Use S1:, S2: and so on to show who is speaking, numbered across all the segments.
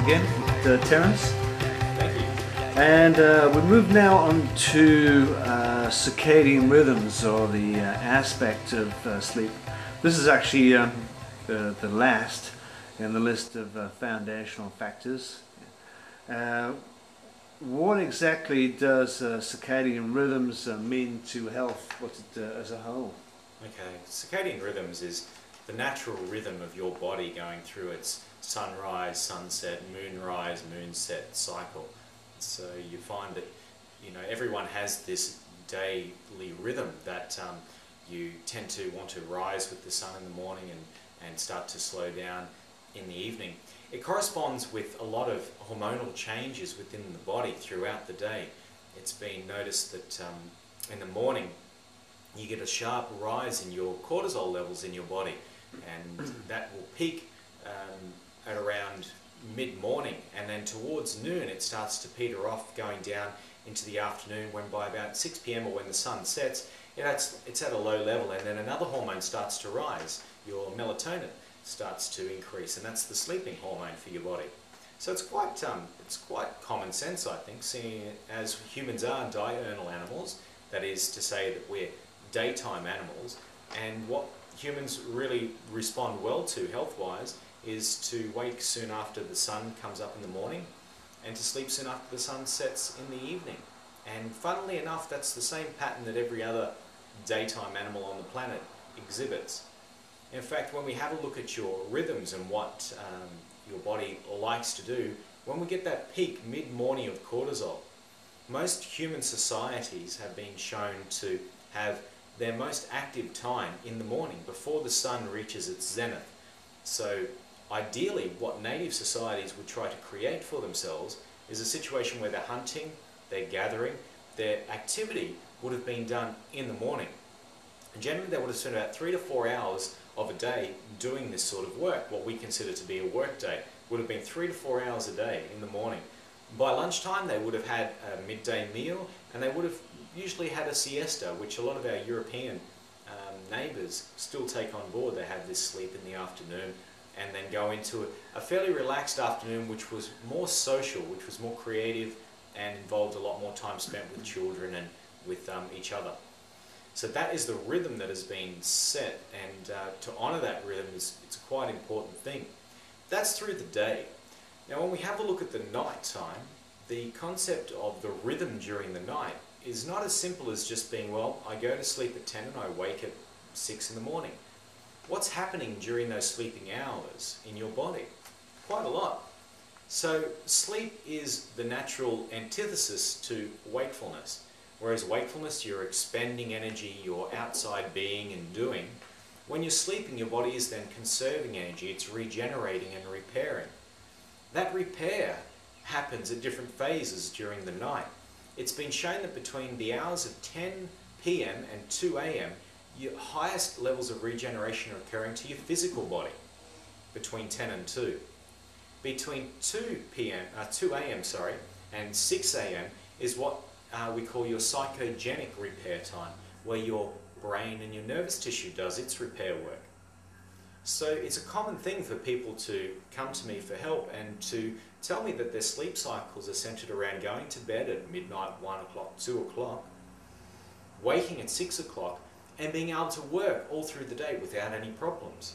S1: again with Terence.
S2: Thank you.
S1: And we move now on to circadian rhythms, or the aspect of sleep. This is actually the last in the list of foundational factors. What exactly does circadian rhythms mean to health? What's it as a whole?
S2: Okay, circadian rhythms is the natural rhythm of your body going through its sunrise, sunset, moonrise, moonset cycle. So you find that, you know, everyone has this daily rhythm that you tend to want to rise with the sun in the morning and start to slow down in the evening. It corresponds with a lot of hormonal changes within the body throughout the day. It's been noticed that in the morning you get a sharp rise in your cortisol levels in your body, and that will peak at around mid-morning, and then towards noon it starts to peter off, going down into the afternoon, when by about 6 p.m. or when the sun sets, it's at a low level, and then another hormone starts to rise. Your melatonin starts to increase, and that's the sleeping hormone for your body. So it's quite common sense, I think, seeing as humans are diurnal animals, that is to say that we're daytime animals, and what humans really respond well to health-wise is to wake soon after the sun comes up in the morning and to sleep soon after the sun sets in the evening. And funnily enough, that's the same pattern that every other daytime animal on the planet exhibits. In fact, when we have a look at your rhythms and what your body likes to do, when we get that peak mid-morning of cortisol, most human societies have been shown to have their most active time in the morning before the sun reaches its zenith. So ideally, what native societies would try to create for themselves is a situation where they're hunting, they're gathering, their activity would have been done in the morning. And generally they would have spent about 3 to 4 hours of a day doing this sort of work. What we consider to be a work day would have been 3 to 4 hours a day in the morning. By lunchtime they would have had a midday meal, and they would have usually had a siesta, which a lot of our European neighbours still take on board. They have this sleep in the afternoon and then go into a fairly relaxed afternoon, which was more social, which was more creative, and involved a lot more time spent with children and with each other. So that is the rhythm that has been set, and to honour that rhythm it's a quite important thing. That's through the day. Now when we have a look at the night time, the concept of the rhythm during the night is not as simple as just being, well, I go to sleep at 10 and I wake at 6 in the morning. What's happening during those sleeping hours in your body? Quite a lot. So sleep is the natural antithesis to wakefulness. Whereas wakefulness, you're expending energy, you're outside being and doing. When you're sleeping, your body is then conserving energy, it's regenerating and repairing. That repair happens at different phases during the night. It's been shown that between the hours of 10 p.m. and 2 a.m. your highest levels of regeneration are occurring to your physical body, between 10 and 2. Between 2 a.m. and 6 a.m. is what we call your psychogenic repair time, where your brain and your nervous tissue does its repair work. So it's a common thing for people to come to me for help and to tell me that their sleep cycles are centered around going to bed at midnight, 1 o'clock, 2 o'clock, waking at 6 o'clock, and being able to work all through the day without any problems.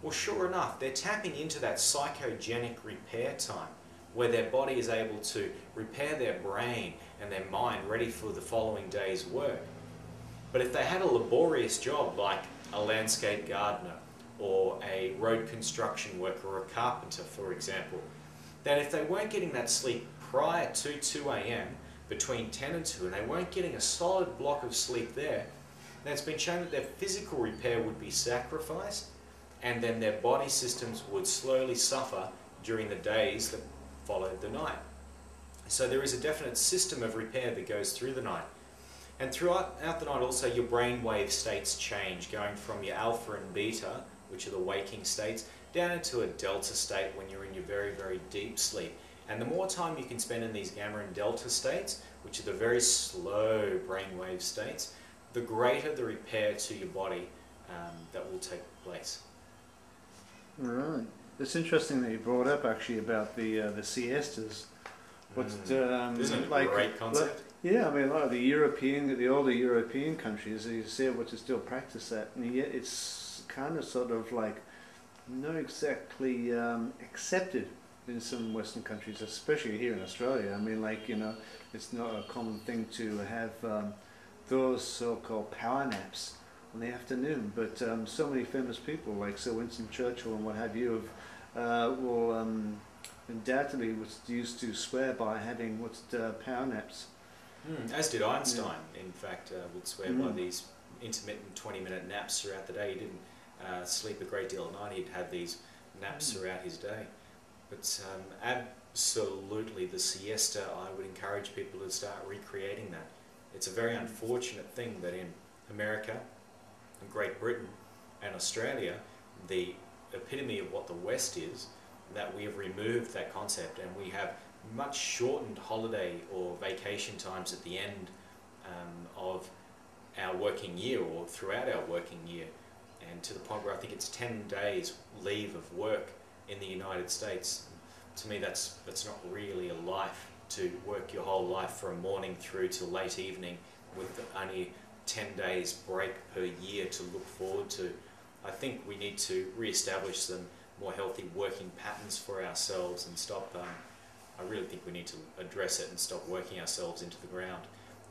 S2: Well, sure enough, they're tapping into that psychogenic repair time, where their body is able to repair their brain and their mind ready for the following day's work. But if they had a laborious job like a landscape gardener or a road construction worker or a carpenter, for example, then if they weren't getting that sleep prior to 2 a.m. between 10 and 2, and they weren't getting a solid block of sleep there, then it's been shown that their physical repair would be sacrificed, and then their body systems would slowly suffer during the days that followed the night. So there is a definite system of repair that goes through the night. And throughout the night also your brainwave states change, going from your alpha and beta, which are the waking states, down into a delta state when you're in your very, very deep sleep. And the more time you can spend in these gamma and delta states, which are the very slow brainwave states, the greater the repair to your body that will take place.
S1: Right. It's interesting that you brought up actually about the siestas.
S2: Isn't it a great concept?
S1: Yeah, I mean, a lot of the older European countries, you see what to still practice that, and yet it's kind of sort of like not exactly accepted in some Western countries, especially here in Australia. I mean, like, it's not a common thing to have those so-called power naps on the afternoon, but so many famous people like Sir Winston Churchill and what have you will undoubtedly was used to swear by having power naps.
S2: As did Einstein, in fact, would swear by these intermittent 20-minute naps throughout the day. He didn't sleep a great deal at night, he'd have these naps throughout his day. But absolutely, the siesta, I would encourage people to start recreating that. It's a very unfortunate thing that in America, Great Britain and Australia, the epitome of what the West is, that we have removed that concept, and we have much shortened holiday or vacation times at the end of our working year or throughout our working year, and to the point where I think it's 10 days leave of work in the United States. To me, that's not really a life, to work your whole life from morning through to late evening with only 10 days break per year to look forward to. I think we need to re-establish some more healthy working patterns for ourselves and stop, I really think we need to address it and stop working ourselves into the ground.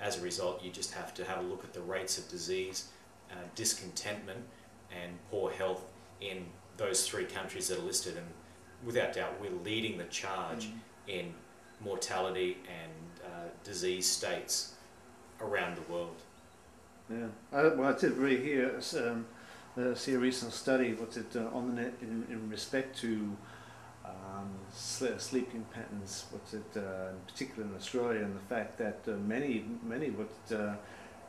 S2: As a result, you just have to have a look at the rates of disease, discontentment and poor health in those 3 countries that are listed, and without doubt we're leading the charge in mortality and disease states around the world.
S1: Yeah, well, I did really see a recent study on the net in respect to sleeping patterns, in particular in Australia, and the fact that many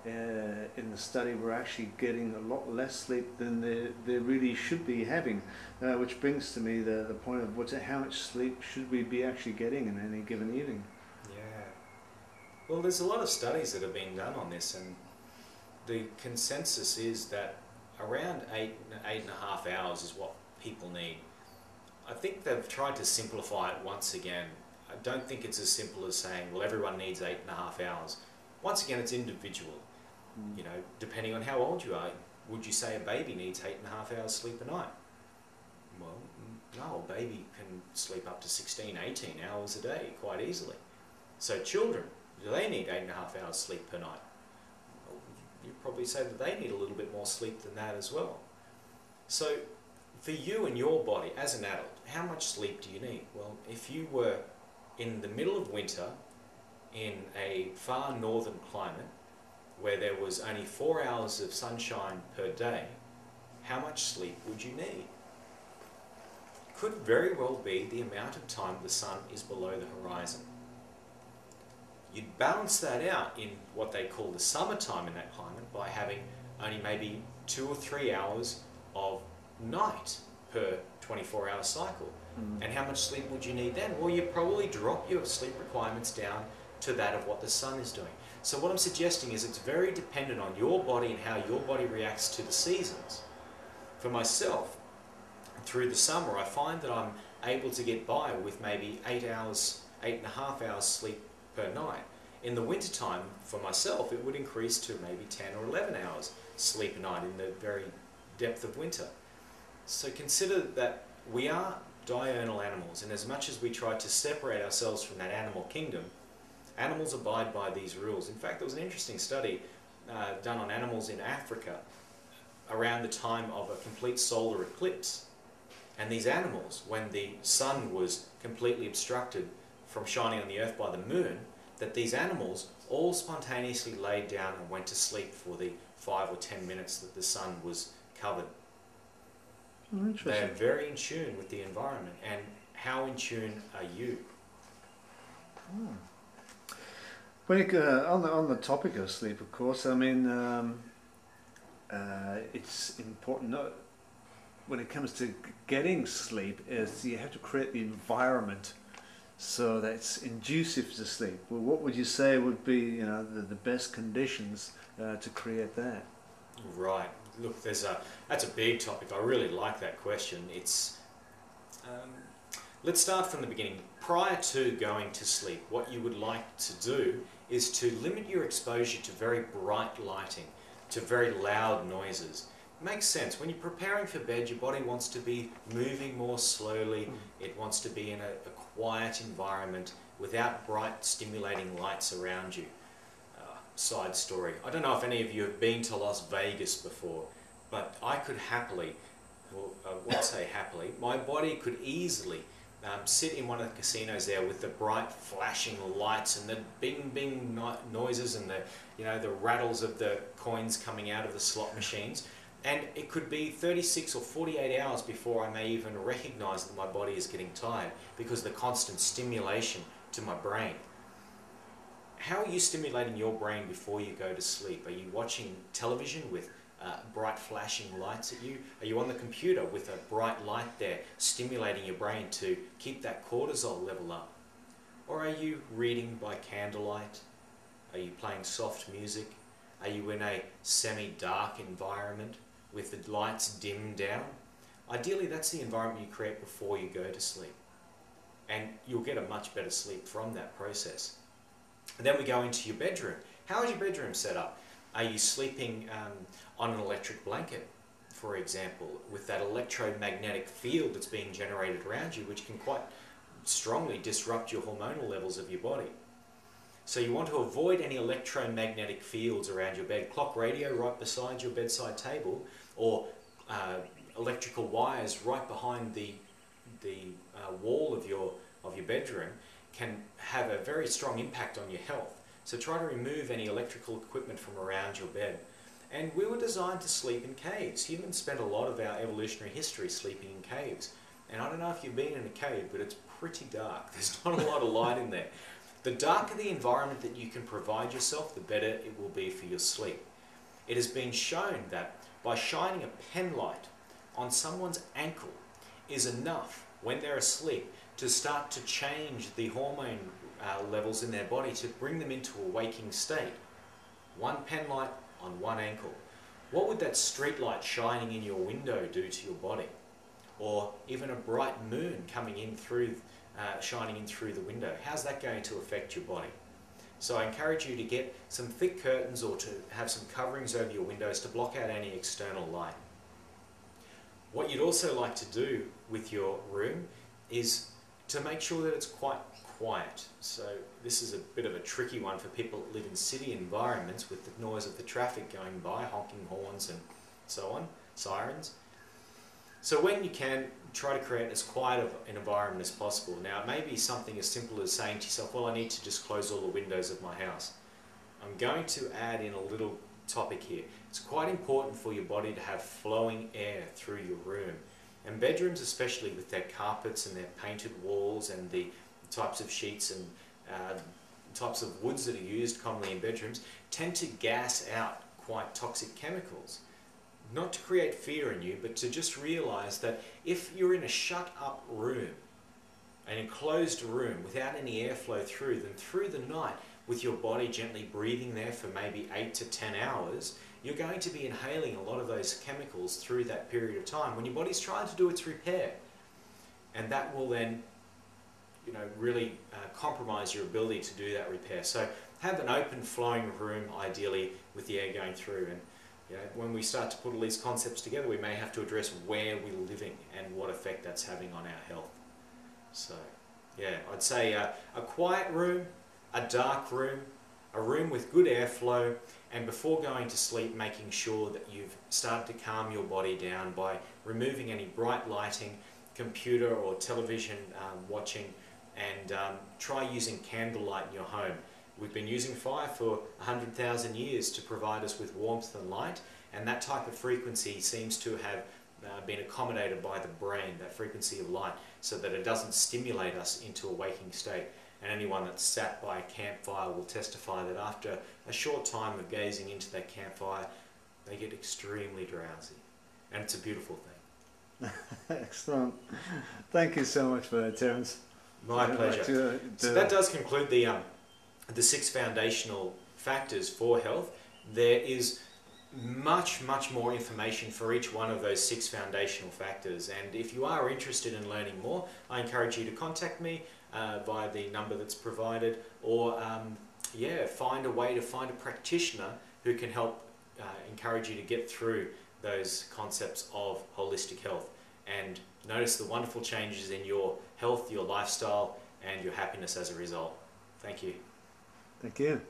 S1: in the study were actually getting a lot less sleep than they really should be having, which brings to me the point of how much sleep should we be actually getting in any given evening.
S2: Yeah, well, there's a lot of studies that have been done on this, and the consensus is that around 8.5 hours is what people need. I think they've tried to simplify it once again. I don't think it's as simple as saying, well, everyone needs 8.5 hours. Once again, it's individual. You know, depending on how old you are, would you say a baby needs 8.5 hours sleep a night? Well, no, a baby can sleep up to 16, 18 hours a day quite easily. So children, do they need 8.5 hours sleep per night? Well, you'd probably say that they need a little bit more sleep than that as well. So for you and your body as an adult, how much sleep do you need? Well, if you were in the middle of winter in a far northern climate where there was only 4 hours of sunshine per day, how much sleep would you need? Could very well be the amount of time the sun is below the horizon. You'd balance that out in what they call the summertime in that climate by having only maybe 2 or 3 hours of night per 24-hour cycle. And how much sleep would you need then? Well, you'd probably drop your sleep requirements down to that of what the sun is doing. So what I'm suggesting is it's very dependent on your body and how your body reacts to the seasons. For myself, through the summer, I find that I'm able to get by with maybe 8.5 hours sleep per night. In the wintertime, for myself, it would increase to maybe 10 or 11 hours sleep a night in the very depth of winter. So consider that we are diurnal animals, and as much as we try to separate ourselves from that animal kingdom, animals abide by these rules. In fact, there was an interesting study done on animals in Africa around the time of a complete solar eclipse. And these animals, when the sun was completely obstructed from shining on the earth by the moon, that these animals all spontaneously laid down and went to sleep for the 5 or 10 minutes that the sun was covered. They are very in tune with the environment. And how in tune are you?
S1: On the topic of sleep, of course, I mean, it's important when it comes to getting sleep is you have to create the environment so that it's inducive to sleep. Well, what would you say would be the best conditions to create that?
S2: Right. Look, that's a big topic. I really like that question. It's Let's start from the beginning. Prior to going to sleep, what you would like to do is to limit your exposure to very bright lighting, to very loud noises. It makes sense. When you're preparing for bed, your body wants to be moving more slowly. It wants to be in a quiet environment without bright, stimulating lights around you. Side story. I don't know if any of you have been to Las Vegas before, but I could happily, well, I won't say happily, my body could easily sit in one of the casinos there with the bright flashing lights and the bing bing noises and the, you know, the rattles of the coins coming out of the slot machines, and it could be 36 or 48 hours before I may even recognize that my body is getting tired because of the constant stimulation to my brain. How are you stimulating your brain before you go to sleep? Are you watching television with bright flashing lights at you? Are you on the computer with a bright light there stimulating your brain to keep that cortisol level up? Or are you reading by candlelight? Are you playing soft music? Are you in a semi-dark environment with the lights dimmed down? Ideally, that's the environment you create before you go to sleep. And you'll get a much better sleep from that process. And then we go into your bedroom. How is your bedroom set up? Are you sleeping on an electric blanket, for example, with that electromagnetic field that's being generated around you, which can quite strongly disrupt your hormonal levels of your body? So you want to avoid any electromagnetic fields around your bed. Clock radio right beside your bedside table, or electrical wires right behind the wall of your bedroom can have a very strong impact on your health. So try to remove any electrical equipment from around your bed. And we were designed to sleep in caves. Humans spent a lot of our evolutionary history sleeping in caves. And I don't know if you've been in a cave, but it's pretty dark. There's not a lot of light in there. The darker the environment that you can provide yourself, the better it will be for your sleep. It has been shown that by shining a pen light on someone's ankle is enough when they're asleep to start to change the hormone levels in their body to bring them into a waking state. One pen light on one ankle. What would that street light shining in your window do to your body? Or even a bright moon coming in through, shining in through the window. How's that going to affect your body? So I encourage you to get some thick curtains or to have some coverings over your windows to block out any external light. What you'd also like to do with your room is to make sure that it's quite quiet. So this is a bit of a tricky one for people that live in city environments with the noise of the traffic going by, honking horns and so on, sirens. So when you can, try to create as quiet of an environment as possible. Now it may be something as simple as saying to yourself, well, I need to just close all the windows of my house. I'm going to add in a little topic here. It's quite important for your body to have flowing air through your room. And bedrooms, especially with their carpets and their painted walls and the types of sheets and types of woods that are used commonly in bedrooms, tend to gas out quite toxic chemicals. Not to create fear in you, but to just realize that if you're in a shut up room, an enclosed room without any airflow through, then through the night, with your body gently breathing there for maybe 8 to 10 hours, you're going to be inhaling a lot of those chemicals through that period of time when your body's trying to do its repair. And that will then, you know, really compromise your ability to do that repair. So have an open flowing room, ideally, with the air going through. And you know, when we start to put all these concepts together, we may have to address where we're living and what effect that's having on our health. So yeah, I'd say a quiet room, a dark room, a room with good airflow, and before going to sleep, making sure that you've started to calm your body down by removing any bright lighting, computer or television watching, and try using candlelight in your home. We've been using fire for 100,000 years to provide us with warmth and light, and that type of frequency seems to have been accommodated by the brain, that frequency of light, so that it doesn't stimulate us into a waking state. And anyone that's sat by a campfire will testify that after a short time of gazing into that campfire, they get extremely drowsy. And it's a beautiful thing.
S1: Excellent. Thank you so much for that, Terence.
S2: My pleasure. So that does conclude the 6 foundational factors for health. There is much more information for each one of those 6 foundational factors. And if you are interested in learning more, I encourage you to contact me via the number that's provided, or find a way to find a practitioner who can help encourage you to get through those concepts of holistic health and notice the wonderful changes in your health, your lifestyle, and your happiness as a result. Thank you.
S1: Thank you.